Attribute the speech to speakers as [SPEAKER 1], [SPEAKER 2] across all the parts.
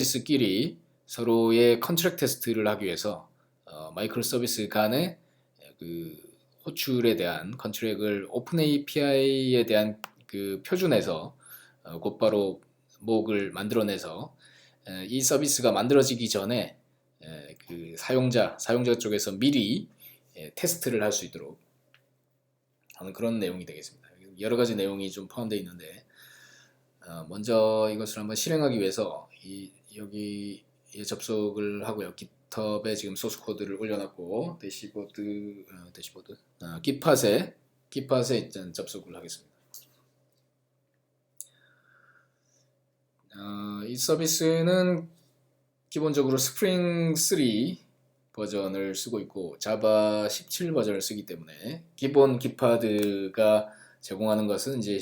[SPEAKER 1] 서비스끼리 서로의 컨트랙 테스트를 하기 위해서 마이크로 서비스 간의 그 호출에 대한 컨트랙을 오픈 API에 대한 그 표준에서 곧바로 목을 만들어내서 이 서비스가 만들어지기 전에 그 사용자 쪽에서 미리 테스트를 할 수 있도록 하는 그런 내용이 되겠습니다. 여러 가지 내용이 좀 포함되어 있는데 먼저 이것을 한번 실행하기 위해서 여기에 접속을 하고요. 깃허브에 지금 소스 코드를 올려놨고 깃팟에 일단 접속을 하겠습니다. 이 서비스는 기본적으로 스프링 3 버전을 쓰고 있고 자바 17 버전을 쓰기 때문에 기본 깃팟가 제공하는 것은 이제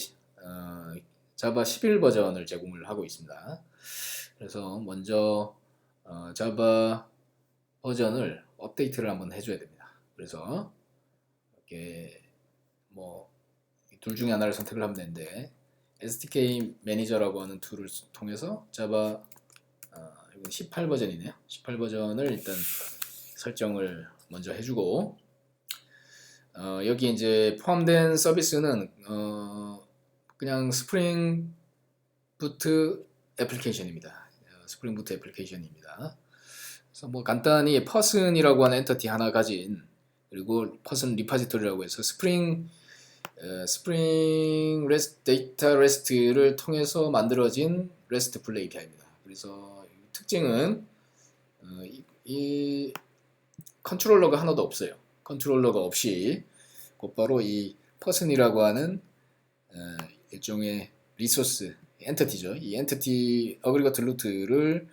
[SPEAKER 1] 자바 11 버전을 제공을 하고 있습니다. 그래서 먼저 자바 버전을 업데이트를 한번 해줘야 됩니다. 그래서 이렇게 뭐 둘 중에 하나를 선택을 하면 되는데 SDK 매니저라고 하는 툴을 통해서 자바 18 버전이네요. 18 버전을 일단 설정을 먼저 해주고 여기 이제 포함된 서비스는 그냥 스프링 부트 애플리케이션입니다. 스프링 부트 애플리케이션입니다. 그래서 뭐 간단히 퍼슨이라고 하는 엔터티 하나 가진 그리고 퍼슨 리파지토리라고 해서 스프링 데이터 레스트를 통해서 만들어진 RESTful API입니다. 그래서 특징은 이 컨트롤러가 하나도 없어요. 컨트롤러가 없이 곧바로 이 퍼슨이라고 하는 일종의 리소스 엔티티죠. 이 엔티티 어그리거트 루트를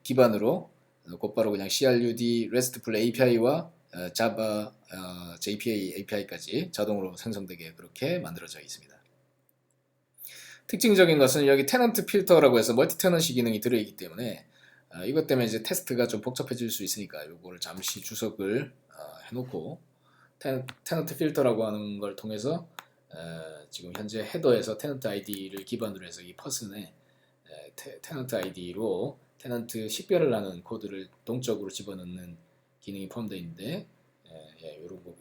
[SPEAKER 1] 기반으로 곧바로 그냥 CRUD RESTful API와 자바 JPA API까지 자동으로 생성되게 그렇게 만들어져 있습니다. 특징적인 것은 여기 테넌트 필터라고 해서 멀티 테넌시 기능이 들어있기 때문에 이것 때문에 이제 테스트가 좀 복잡해질 수 있으니까 이거를 잠시 주석을 해놓고 테넌트 필터라고 하는 걸 통해서 지금 현재 헤더에서 테넌트 아이디를 기반으로 해서 이 퍼슨에 테넌트 아이디로 테넌트 식별을 하는 코드를 동적으로 집어넣는 기능이 포함되어 있는데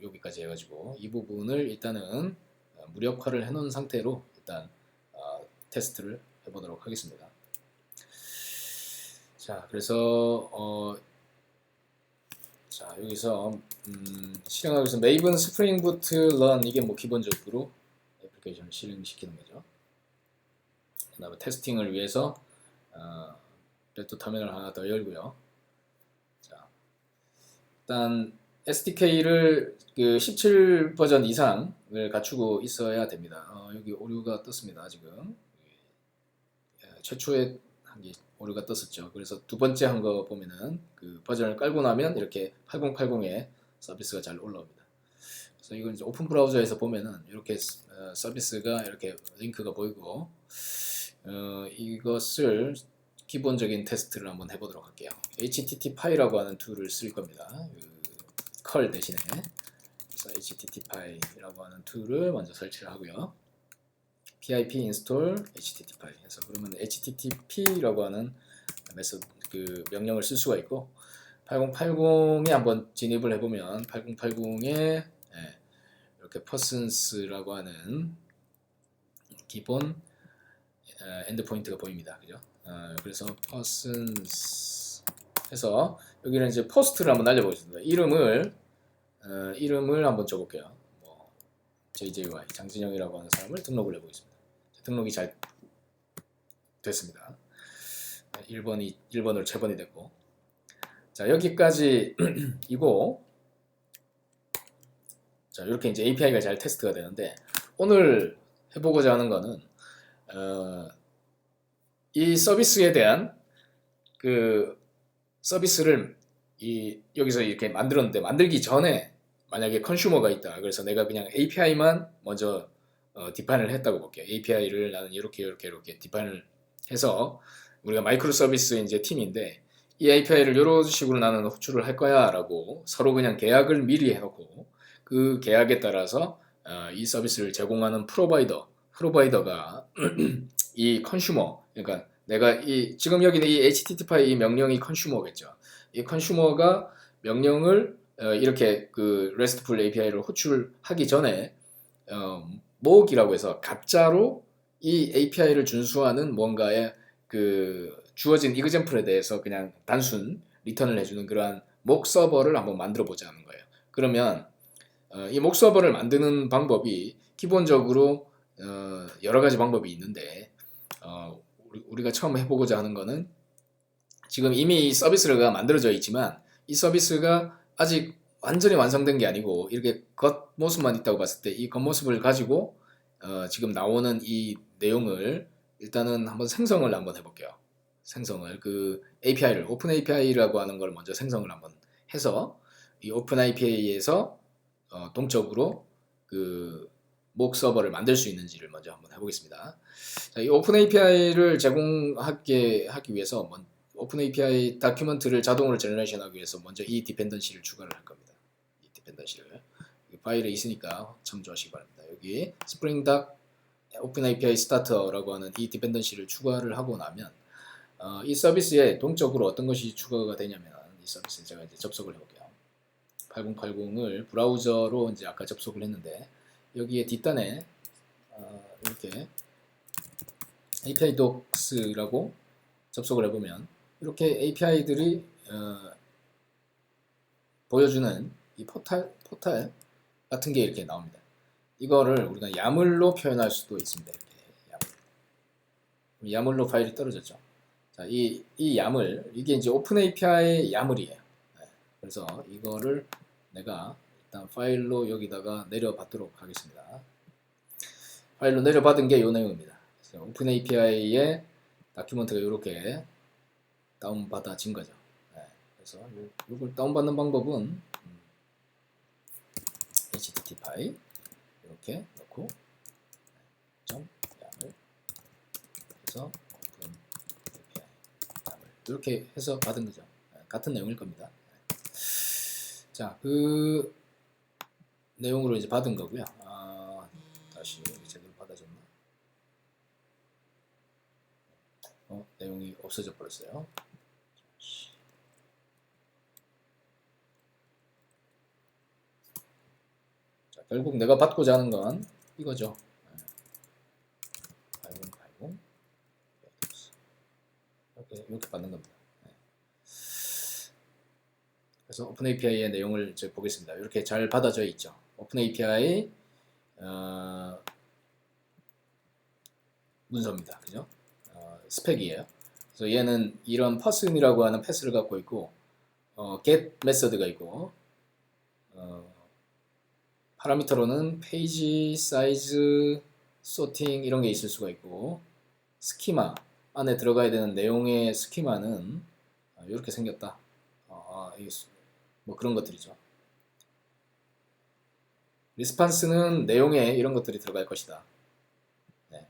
[SPEAKER 1] 여기까지 해가지고 이 부분을 일단은 무력화를 해놓은 상태로 일단 테스트를 해보도록 하겠습니다. 자, 그래서 자 여기서 실행하기 위해서 메이븐 스프링 부트 런 이게 뭐 기본적으로 애플리케이션을 실행시키는 거죠. 그 다음에 테스팅을 위해서 레드 터미널 하나 더 열고요. 자, 일단 SDK를 그 17 버전 이상을 갖추고 있어야 됩니다. 여기 오류가 떴습니다. 지금 최초에 한 게 오류가 떴었죠. 그래서 두 번째 한 거 보면은 그 버전을 깔고 나면 이렇게 8080에 서비스가 잘 올라옵니다. 그래서 이건 이제 오픈 브라우저에서 보면은 이렇게 서비스가 이렇게 링크가 보이고 이것을 기본적인 테스트를 한번 해보도록 할게요. HTTPy라고 하는 툴을 쓸 겁니다. 컬 대신에 그래서 HTTPy라고 하는 툴을 먼저 설치를 하고요. pip install httpy 해서 그러면 http라고 하는 메소드 그 명령을 쓸 수가 있고 8080에 한번 진입을 해보면 8080에 이렇게 persons라고 하는 기본 엔드포인트가 보입니다. 그죠? 그래서 persons 해서 여기는 이제 포스트를 한번 날려보겠습니다. 이름을 한번 줘볼게요. 뭐 JJY 장진영이라고 하는 사람을 등록을 해보겠습니다. 등록이 잘 됐습니다. 1번으로 재번이 됐고 자 여기까지 이고 자 이렇게 이제 API가 잘 테스트가 되는데 오늘 해보고자 하는 거는 이 서비스에 대한 그 서비스를 여기서 이렇게 만들었는데 만들기 전에 만약에 컨슈머가 있다. 그래서 내가 그냥 API만 먼저 디파인을 했다고 볼게요. API를 나는 이렇게 디파인을 해서 우리가 마이크로 서비스 이제 팀인데 이 API를 이런 식으로 나는 호출을 할 거야 라고 서로 그냥 계약을 미리 해놓고 그 계약에 따라서 이 서비스를 제공하는 프로바이더가 이 컨슈머 그러니까 내가 지금 여기는 이 HTTP 이 명령이 컨슈머겠죠. 이 컨슈머가 명령을 이렇게 그 RESTful API를 호출하기 전에 모으기라고 해서 가짜로 이 API를 준수하는 뭔가의 그 주어진 이그젬플에 대해서 그냥 단순 리턴을 해주는 그러한 목 서버를 한번 만들어 보자는 거예요. 그러면 이 목 서버를 만드는 방법이 기본적으로 여러 가지 방법이 있는데 우리가 처음 해보고자 하는 거는 지금 이미 이 서비스가 만들어져 있지만 이 서비스가 아직 완전히 완성된 게 아니고 이렇게 겉모습만 있다고 봤을 때 이 겉모습을 가지고 지금 나오는 이 내용을 일단은 한번 생성을 한번 해볼게요. 생성을 그 API를 오픈 API라고 하는 걸 먼저 생성을 한번 해서 이 오픈 API에서 동적으로 그 목 서버를 만들 수 있는지를 먼저 한번 해보겠습니다. 자, 이 오픈 API를 제공하기 위해서 오픈 API 다큐멘트를 자동으로 제너레이션하기 위해서 먼저 이 디펜던시를 추가를 할 겁니다. 이 디펜던시를 파일에 있으니까 참조하시기 바랍니다. 여기 스프링 닥 오픈 API 스타터라고 하는 이 디펜던시를 추가를 하고 나면 이 서비스에 동적으로 어떤 것이 추가가 되냐면 이 서비스에 제가 이제 접속을 해볼게요. 8080을 브라우저로 이제 아까 접속을 했는데 여기에 뒷단에 이렇게 API docs라고 접속을 해보면 이렇게 API들이 보여주는 이 포탈 같은 게 이렇게 나옵니다. 이거를 우리가 야물로 표현할 수도 있습니다. 이렇게 야물로 파일이 떨어졌죠. 자, 이 야물 이게 이제 오픈 API 야물이에요. 그래서 이거를 내가 일단 파일로 여기다가 내려받도록 하겠습니다. 파일로 내려받은 게 이 내용입니다. 오픈 API의 다큐멘트가 이렇게 다운받아진 거죠. 그래서 이걸 다운받는 방법은 HTTP 이렇게 넣고 점 야물 해서 오픈 API 야물 이렇게 해서 받은 거죠. 같은 내용일 겁니다. 자, 그 내용으로 이제 받은 거고요. 다시 제대로 받아졌나? 내용이 없어져 버렸어요. 자, 결국 내가 받고자 하는 건 이거죠. 8080 이렇게 받는 겁니다. 그래서 오픈 API의 내용을 이제 보겠습니다. 이렇게 잘 받아져 있죠. 오픈 API 문서입니다. 그죠? 스펙이에요. 그래서 얘는 이런 person이라고 하는 패스를 갖고 있고 get 메서드가 있고 파라미터로는 페이지 사이즈 소팅 이런 게 있을 수가 있고 스키마 안에 들어가야 되는 내용의 스키마는 이렇게 생겼다. 뭐 그런 것들이죠. 리스판스는 내용에 이런 것들이 들어갈 것이다. 네.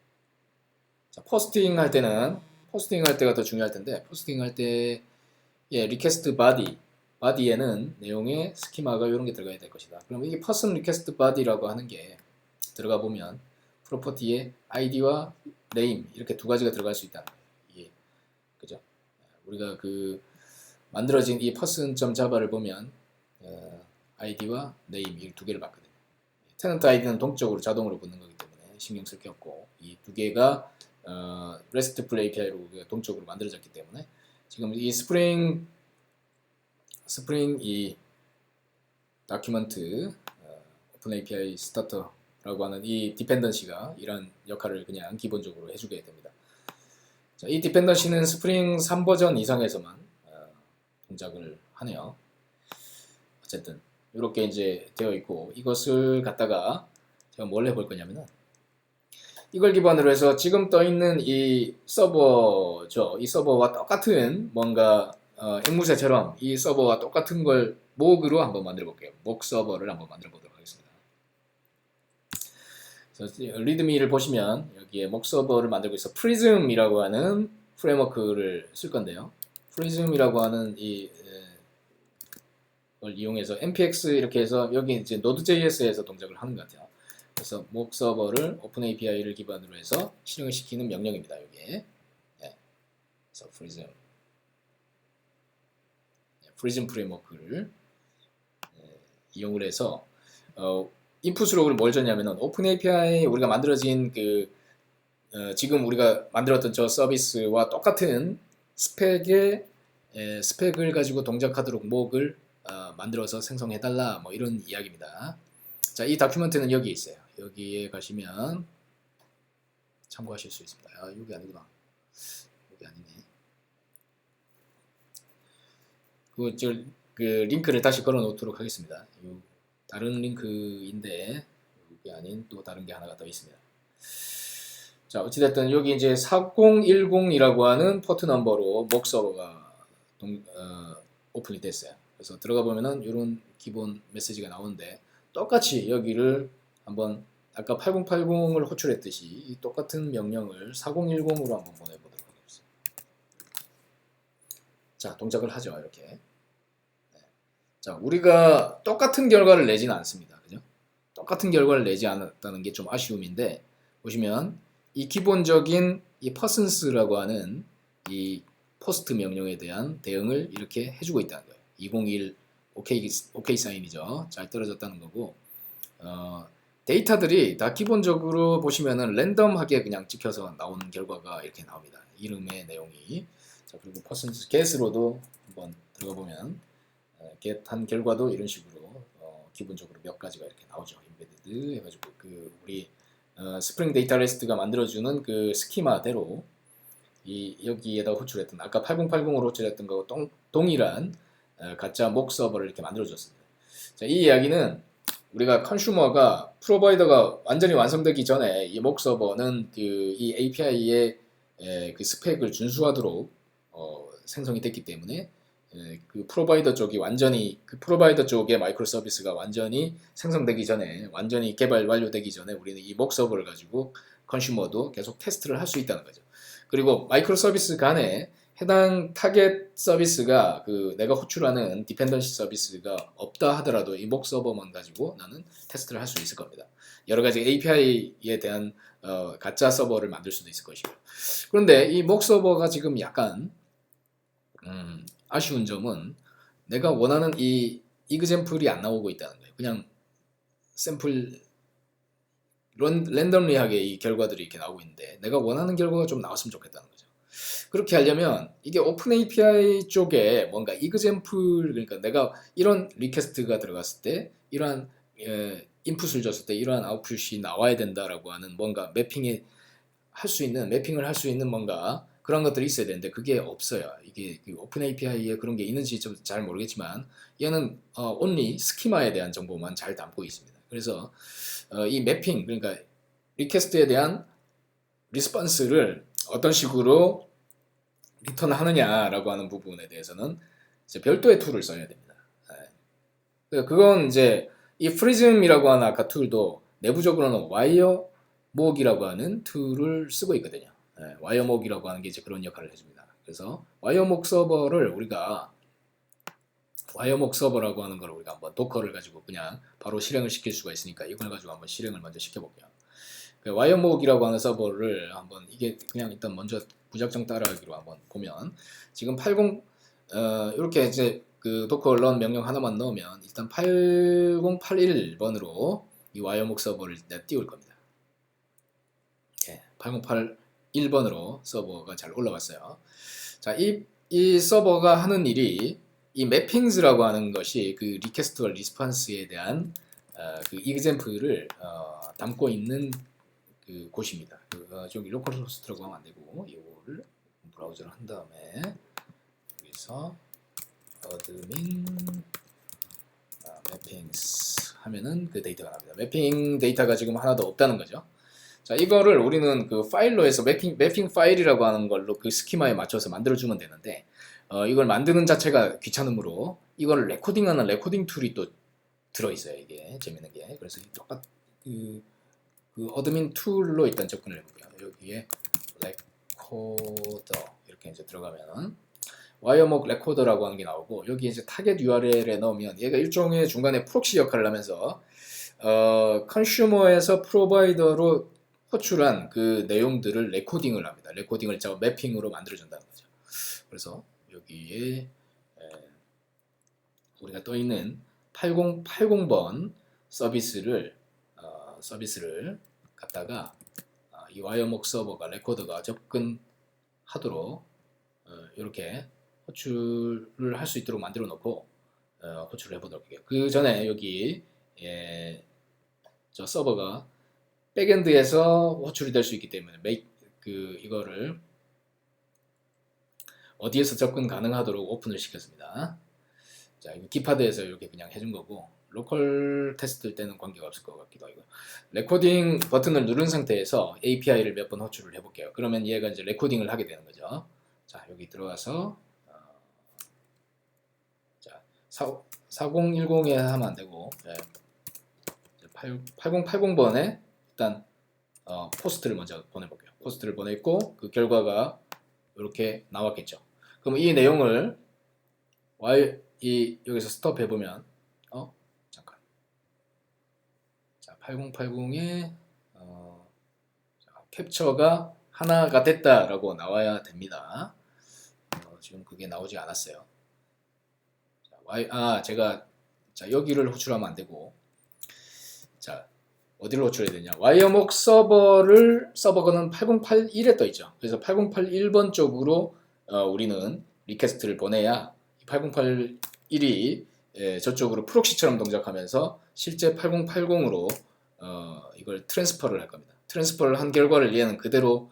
[SPEAKER 1] 자, 포스팅 할 때가 더 중요할 텐데 포스팅 할 때 리퀘스트 바디에는 내용의 스키마가 이런 게 들어가야 될 것이다. 그럼 이게 person request body라고 하는 게 들어가 보면 프로퍼티에 id와 name 이렇게 두 가지가 들어갈 수 있다는 거예요. 그죠? 우리가 그 만들어진 이 person.java를 보면 id와 name 이 두 개를 봤거든요. tenant id는 동적으로 자동으로 붙는 거기 때문에 신경 쓸 게 없고 이 두 개가 RESTful API로 동적으로 만들어졌기 때문에 지금 이 스프링 이 다큐멘트 오픈 API 스타터라고 하는 이 디펜던시가 이런 역할을 그냥 기본적으로 해주게 됩니다. 자, 이 디펜던시는 스프링 3버전 이상에서만 동작을 하네요. 어쨌든 이렇게 이제 되어 있고 이것을 갖다가 제가 뭘 해볼 거냐면은 이걸 기반으로 해서 지금 떠 있는 이 서버죠. 이 서버와 똑같은 뭔가 앵무새처럼 이 서버와 똑같은 걸 목으로 한번 만들어 볼게요. 목 서버를 한번 만들어 보도록 하겠습니다. 그래서 리드미를 보시면 여기에 목 서버를 만들고 있어 프리즘이라고 하는 프레임워크를 쓸 건데요. 프리즘이라고 하는 걸 이용해서 npx 이렇게 해서 여기 이제 node.js에서 동작을 하는 것 같아요. 그래서 목 서버를 오픈 API를 기반으로 해서 실행을 시키는 명령입니다. 여기에. 네. 그래서 프리즘 프레임워크를 이용을 해서 인풋으로 뭘 줬냐면은 오픈 API 우리가 만들어진 지금 우리가 만들었던 저 서비스와 똑같은 스펙을 가지고 동작하도록 목을 만들어서 생성해달라 뭐 이런 이야기입니다. 자, 이 다큐멘트는 여기 있어요. 여기에 가시면 참고하실 수 있습니다. 여기 아니구나. 여기 아니네. 그 링크를 다시 걸어 놓도록 하겠습니다. 다른 링크인데 여기 아닌 또 다른 게 하나가 더 있습니다. 자, 어찌됐든 여기 이제 4010이라고 하는 포트 넘버로 목 서버가 오픈이 됐어요. 그래서 들어가 보면은 이런 기본 메시지가 나오는데 똑같이 여기를 한번 아까 8080을 호출했듯이 이 똑같은 명령을 4010으로 한번 보내보도록 하겠습니다. 자, 동작을 하죠. 이렇게. 네. 자, 우리가 똑같은 결과를 내지는 않습니다. 그죠? 똑같은 결과를 내지 않았다는 게 좀 아쉬움인데 보시면 이 기본적인 이 persons라고 하는 이 포스트 명령에 대한 대응을 이렇게 해주고 있다는 거예요. 201 OK 사인이죠. 잘 떨어졌다는 거고 데이터들이 다 기본적으로 보시면은 랜덤하게 그냥 찍혀서 나오는 결과가 이렇게 나옵니다. 이름의 내용이. 자, 그리고 persons get으로도 한번 들어가 보면 get 한 결과도 이런 식으로 기본적으로 몇 가지가 이렇게 나오죠. embedded 해가지고 우리 스프링 데이터 레스트가 만들어주는 그 스키마대로 여기에다 호출했던 아까 8080으로 호출했던 거하고 동일한 가짜 목 서버를 이렇게 만들어줬습니다. 자, 이 이야기는 우리가 컨슈머가 프로바이더가 완전히 완성되기 전에 이 목 서버는 이 API의 그 스펙을 준수하도록 생성이 됐기 때문에 그 프로바이더 쪽의 마이크로 서비스가 완전히 생성되기 전에 완전히 개발 완료되기 전에 우리는 이 목 서버를 가지고 컨슈머도 계속 테스트를 할 수 있다는 거죠. 그리고 마이크로 서비스 간에 해당 타겟 서비스가 내가 호출하는 디펜던시 서비스가 없다 하더라도 이 목 서버만 가지고 나는 테스트를 할 수 있을 겁니다. 여러 가지 API에 대한 가짜 서버를 만들 수도 있을 것이고. 그런데 이 목 서버가 지금 약간 아쉬운 점은 내가 원하는 이 이그젬플이 안 나오고 있다는 거예요. 그냥 샘플 랜덤리하게 이 결과들이 이렇게 나오고 있는데 내가 원하는 결과가 좀 나왔으면 좋겠다는 거죠. 그렇게 하려면 이게 오픈 API 쪽에 뭔가 이그젬플 그러니까 내가 이런 리퀘스트가 들어갔을 때 이러한 인풋을 줬을 때 이러한 아웃풋이 나와야 된다라고 하는 뭔가 매핑을 할 수 있는 뭔가 그런 것들이 있어야 되는데 그게 없어요. 이게 오픈 API에 그런 게 있는지 좀 잘 모르겠지만 얘는 only 스키마에 대한 정보만 잘 담고 있습니다. 그래서 이 매핑 그러니까 리퀘스트에 대한 리스폰스를 어떤 식으로 리턴하느냐라고 하는 부분에 대해서는 이제 별도의 툴을 써야 됩니다. 그건 이제 이 프리즘이라고 하는 아까 툴도 내부적으로는 와이어목이라고 하는 툴을 쓰고 있거든요. 와이어목이라고 하는 게 이제 그런 역할을 해줍니다. 그래서 와이어목 서버라고 하는 걸 우리가 한번 도커를 가지고 그냥 바로 실행을 시킬 수가 있으니까 이걸 가지고 한번 실행을 먼저 시켜볼게요. 와이어목이라고 하는 서버를 한번 이게 그냥 일단 먼저 무작정 따라하기로 한번 보면 지금 이렇게 이제 도커 런 명령 하나만 넣으면 일단 8081번으로 이 와이어목 서버를 띄울 겁니다. 8081번으로 서버가 잘 올라왔어요. 자, 이 서버가 하는 일이 이 매핑즈라고 하는 것이 그 리퀘스트와 리스폰스에 대한 그 이그젬플을 담고 있는 그 곳입니다. 저기 로컬 호스트라고 하면 안 되고 이거를 브라우저를 한 다음에 여기서 admin mappings 하면은 그 데이터가 납니다. 매핑 데이터가 지금 하나도 없다는 거죠. 자, 이거를 우리는 그 파일로 해서 매핑 파일이라고 하는 걸로 그 스키마에 맞춰서 만들어주면 되는데 이걸 만드는 자체가 귀찮으므로 이걸 레코딩하는 레코딩 툴이 또 들어있어요. 이게 재밌는 게. 그래서 그 어드민 툴로 일단 접근을 해볼게요. 여기에 레코더 이렇게 이제 들어가면 와이어목 레코더라고 하는 게 나오고 여기 이제 타겟 URL에 넣으면 얘가 일종의 중간에 프록시 역할을 하면서 컨슈머에서 프로바이더로 호출한 그 내용들을 레코딩을 합니다. 레코딩을 매핑으로 만들어준다는 거죠. 그래서 여기에 우리가 떠 있는 8080번 서비스를 갖다가 이 와이어목 서버가 레코더가 접근하도록 이렇게 호출을 할 수 있도록 만들어 놓고 호출을 해보도록 할게요. 그 전에 여기 저 서버가 백엔드에서 호출이 될 수 있기 때문에 이거를 어디에서 접근 가능하도록 오픈을 시켰습니다. 자, 이거 기파드에서 이렇게 그냥 해준 거고, 로컬 테스트 때는 관계가 없을 것 같기도 하고. 레코딩 버튼을 누른 상태에서 API를 몇 번 호출을 해볼게요. 그러면 얘가 이제 레코딩을 하게 되는 거죠. 자, 여기 들어가서 자, 4010에 하면 안 되고 8080번에 일단 포스트를 먼저 보내볼게요. 포스트를 보냈고 그 결과가 이렇게 나왔겠죠. 그럼 이 내용을 여기서 스톱 해보면 잠깐. 자, 8080에 캡처가 하나가 됐다라고 나와야 됩니다. 지금 그게 나오지 않았어요. 제가 여기를 호출하면 안 되고, 자, 어디를 호출해야 되냐? 와이어목 서버는 8081에 떠 있죠. 그래서 8081번 쪽으로 우리는 리퀘스트를 보내야 8081이 저쪽으로 프록시처럼 동작하면서 실제 8080으로 이걸 트랜스퍼를 할 겁니다. 트랜스퍼를 한 결과를 얘는 그대로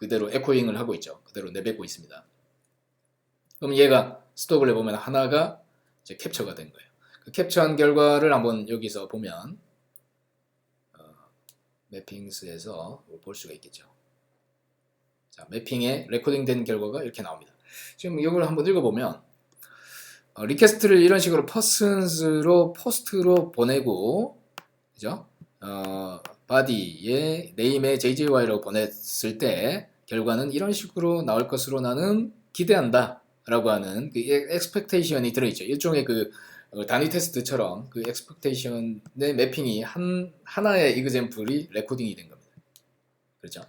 [SPEAKER 1] 에코잉을 하고 있죠. 그대로 내뱉고 있습니다. 그럼 얘가 스톱을 해보면 하나가 이제 캡처가 된 거예요. 그 캡처한 결과를 한번 여기서 보면 매핑스에서 볼 수가 있겠죠. 자, 매핑에 레코딩된 결과가 이렇게 나옵니다. 지금 이걸 한번 읽어보면 리퀘스트를 이런 식으로 퍼슨스로 포스트로 보내고, 그죠? 바디에 네임에 JJY라고 보냈을 때 결과는 이런 식으로 나올 것으로 나는 기대한다 라고 하는 그 expectation이 들어있죠. 일종의 그 단위 테스트처럼 그 expectation의 매핑이 하나의 example이 레코딩이 된 겁니다. 그렇죠?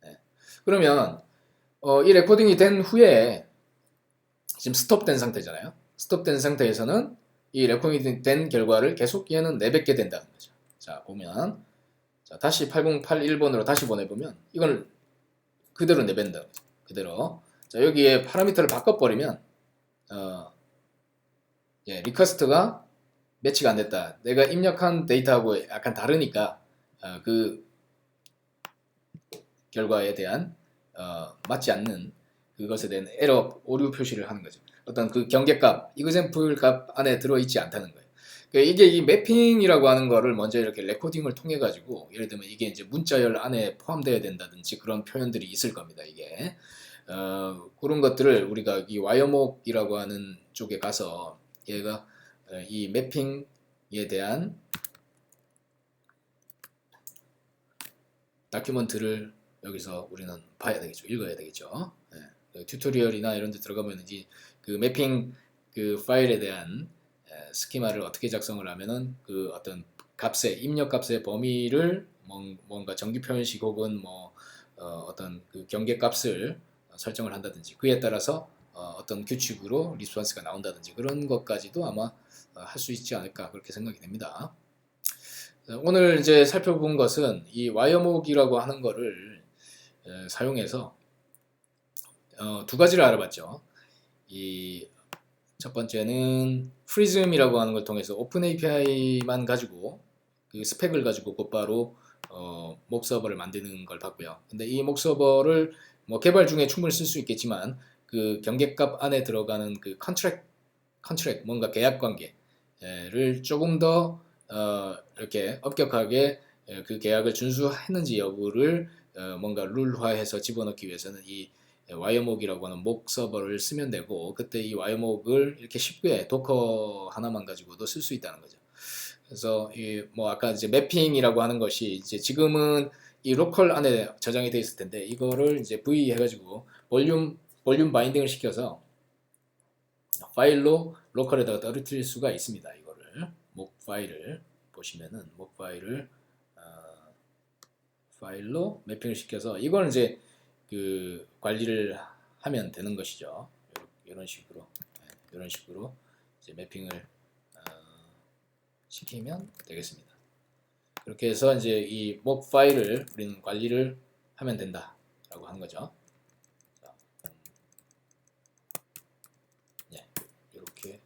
[SPEAKER 1] 네. 그러면 이 레코딩이 된 후에 지금 스톱된 상태잖아요. 스톱된 상태에서는 이 레코딩 된 결과를 계속 얘는 내뱉게 된다는 거죠. 자, 보면 다시 8081번으로 다시 보내보면 이걸 그대로 내뱉는다는 거죠. 그대로. 자, 여기에 파라미터를 바꿔버리면 리퀘스트가 매치가 안 됐다. 내가 입력한 데이터하고 약간 다르니까 그 결과에 대한 맞지 않는 그것에 대한 에러 오류 표시를 하는 거죠. 어떤 그 경계값, example 값 안에 들어있지 않다는 거예요. 그러니까 이게 이 매핑이라고 하는 거를 먼저 이렇게 레코딩을 통해 가지고, 예를 들면 이게 이제 문자열 안에 포함되어야 된다든지 그런 표현들이 있을 겁니다. 이게 그런 것들을 우리가 이 와이어목이라고 하는 쪽에 가서 얘가 이 매핑에 대한 다큐먼트를 여기서 우리는 봐야 되겠죠. 읽어야 되겠죠. 튜토리얼이나 이런 데 들어가면 이제 그 매핑 그 파일에 대한 스키마를 어떻게 작성을 하면은 그 어떤 입력 값의 범위를 뭔가 정규 표현식 혹은 어떤 그 경계 값을 설정을 한다든지 그에 따라서 어떤 규칙으로 리스폰스가 나온다든지 그런 것까지도 아마 할 수 있지 않을까 그렇게 생각이 됩니다. 오늘 이제 살펴본 것은 이 와이어목이라고 하는 거를 사용해서 두 가지를 알아봤죠. 이 첫 번째는 프리즘이라고 하는 걸 통해서 오픈 API만 가지고 그 스펙을 가지고 곧바로 목 서버를 만드는 걸 봤고요. 근데 이 목 서버를 개발 중에 충분히 쓸 수 있겠지만 그 경계값 안에 들어가는 그 컨트랙 뭔가 계약 관계를 조금 더 이렇게 엄격하게 그 계약을 준수했는지 여부를 뭔가 룰화해서 집어넣기 위해서는 이 와이어목이라고 하는 목 서버를 쓰면 되고, 그때 이 와이어목을 이렇게 쉽게 도커 하나만 가지고도 쓸 수 있다는 거죠. 그래서 아까 이제 매핑이라고 하는 것이 이제 지금은 이 로컬 안에 저장이 되어 있을 텐데 이거를 이제 V 해가지고 볼륨 바인딩을 시켜서 파일로 로컬에다가 떨어뜨릴 수가 있습니다. 이거를 목 파일을 보시면은 목 파일을 파일로 매핑을 시켜서 이거는 이제 그 관리를 하면 되는 것이죠. 이런 식으로 이제 매핑을 시키면 되겠습니다. 그렇게 해서 이제 이 mock 파일을 우리는 관리를 하면 된다라고 하는 거죠. 자, 네, 이렇게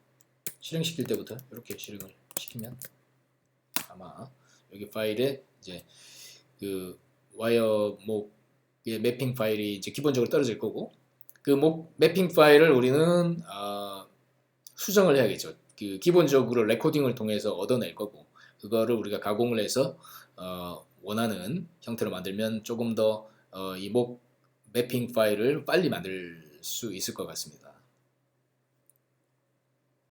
[SPEAKER 1] 실행시킬 때부터 이렇게 실행을 시키면 아마 여기 파일에 이제 그 와이어 mock의 매핑 파일이 이제 기본적으로 떨어질 거고, 그 매핑 파일을 우리는 수정을 해야겠죠. 그 기본적으로 레코딩을 통해서 얻어낼 거고, 그거를 우리가 가공을 해서 원하는 형태로 만들면 조금 더 이 매핑 파일을 빨리 만들 수 있을 것 같습니다.